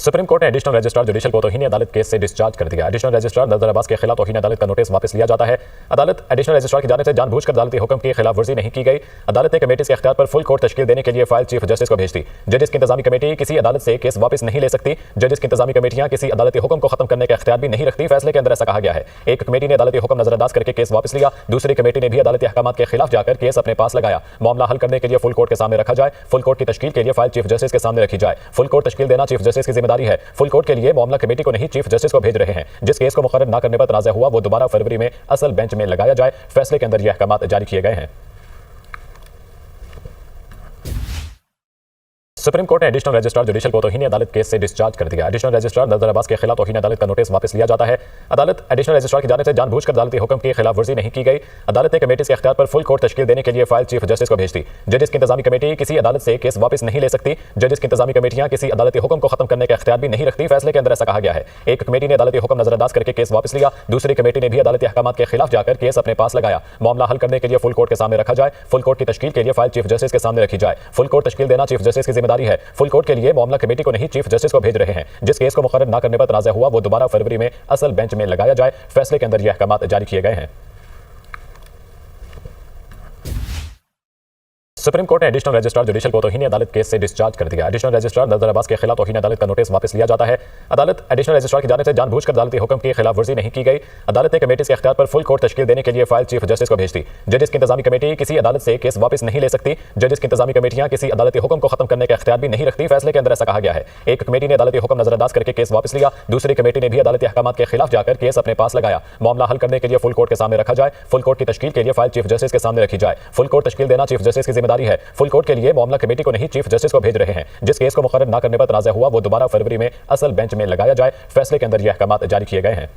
Supreme court ने additional registrar judicial को तौहीन अदालत केस से डिस्चार्ज कर दिया। एडिशनल रजिस्ट्रार नजर अब्बास के खिलाफ तौहीन अदालत का नोटिस वापस लिया जाता है। अदालत एडिशनल रजिस्ट्रार की जानिब से जानबूझकर अदालती हुक्म की खिलाफ वर्जी नहीं की गई। अदालत ने कमेटी के इख्तियार पर फुल कोर्ट तश्कील देने के लिए फाइल चीफ जस्टिस को भेज दी। जजेस की इंतजामी कमेटी किसी अदालत से केस वापस नहीं ले सकती। जजेस की इंतजामी कमेटियां किसी अदालती हुक्म को खत्म करने का इख्तियार भी नहीं रखती। फैसले के अंदर ऐसा कहा गया है। एक कमेटी ने अदालती हुक्म नजरअंदाज करके केस वापस लिया, दूसरी कमेटी ने भी अदालती अहकामात के खिलाफ जाकर केस अपने पास लगाया। मामला हल करने के लिए फुल कोर्ट के सामने रखा जाए। फुल कोर्ट की तश्कील के लिए फाइल चीफ जस्टिस के सामने रखी जाए। फुल कोर्ट तश्कील देना चीफ जस्टिस की जिम्मेदारी है। फुल कोर्ट के लिए मामला कमेटी को नहीं चीफ जस्टिस को भेज रहे हैं। जिस केस को मुकर्रर न करने पर तनाज़ा हुआ वो दोबारा फरवरी में असल बेंच में लगाया जाए। फैसले के अंदर यह अहकामात जारी किए गए हैं। सुप्रीम कोर्ट ने एडिशनल रजिस्ट्रार जुडिशल को तौहीन अदालत केस से डिस्चार्ज कर दिया। एडिशनल रजिस्ट्रार नजर अब्बास के खिलाफ तौहीन अदालत का नोटिस वापस लिया जाता है। अदालत एडिशनल रजिस्ट्रार की जानिब से जानबूझकर अदालती हुक्म की खिलाफ वर्जी नहीं की गई। अदालत ने कमेटी के इख्तियार पर फुल कोर्ट तश्कील देने के लिए फाइल चीफ जस्टिस को भेज दी। जजेस की इंतजामी कमेटी किसी अदालत से केस वापस नहीं ले सकती। जजेस की इंतजामी कमेटियां किसी अदालती हुक्म को खत्म करने का इख्तियार भी नहीं रखती। फैसले के अंदर ऐसा कहा गया है। एक कमेटी ने अदालती हुक्म नजरअंदाज करके केस वापस लिया, दूसरी कमेटी ने भी अदालती अहकामात के खिलाफ जाकर केस अपने पास लगाया। मामला हल करने के लिए फुल कोर्ट के सामने रखा जाए। फुल कोर्ट की तश्कील के लिए फाइल चीफ जस्टिस के सामने रखी जाए। फुल कोर्ट तश्कील देना चीफ जस्टिस की जिम्मेदारी है। फुल कोर्ट के लिए मामला कमेटी को नहीं चीफ जस्टिस को भेज रहे हैं। जिस केस को मुकर्रर न करने पर तनाज़ा हुआ वो दोबारा फरवरी में असल बेंच में लगाया जाए। फैसले के अंदर यह अहकामात जारी किए गए हैं। सुप्रीम कोर्ट ने एडिशनल रजिस्ट्रार जुडिशल को तौहीन अदालत केस से डिस्चार्ज कर दिया। एडिशनल रजिस्ट्रार नजर अब्बास के खिलाफ तौहीन अदालत का नोटिस वापस लिया जाता है। अदालत एडिशनल रजिस्ट्रार की जानिब से जानबूझकर अदालती हुक्म की खिलाफ वर्जी नहीं की गई। अदालत ने कमेटी के इख्तियार पर फुल कोर्ट तश्कील देने के लिए फाइल चीफ जस्टिस को भेज दी। जजेस की इंतजामी कमेटी किसी अदालत से केस वापस नहीं ले सकती। जजेस की इंतजामी कमेटियां किसी अदालती हुक्म को खत्म करने का इख्तियार भी नहीं रखती। फैसले के अंदर ऐसा कहा गया है। एक कमेटी ने अदालती हुक्म नजरअंदाज करके केस वापस लिया, दूसरी कमेटी ने भी अदालती अहकामात के खिलाफ जाकर केस अपने पास लगाया। मामला हल करने के लिए फुल कोर्ट के सामने रखा जाए। फुल कोर्ट की तश्कील के लिए फाइल चीफ जस्टिस के सामने रखी जाए। फुल कोर्ट तश्कील देना चीफ जस्टिस की जिम्मेदारी है। फुल कोर्ट के लिए मामला कमेटी को नहीं चीफ जस्टिस को भेज रहे हैं। जिस केस को मुकर्रर न करने पर तनाज़ा हुआ वो दोबारा फरवरी में असल बेंच में लगाया जाए। फैसले के अंदर यह अहकामात जारी किए गए हैं।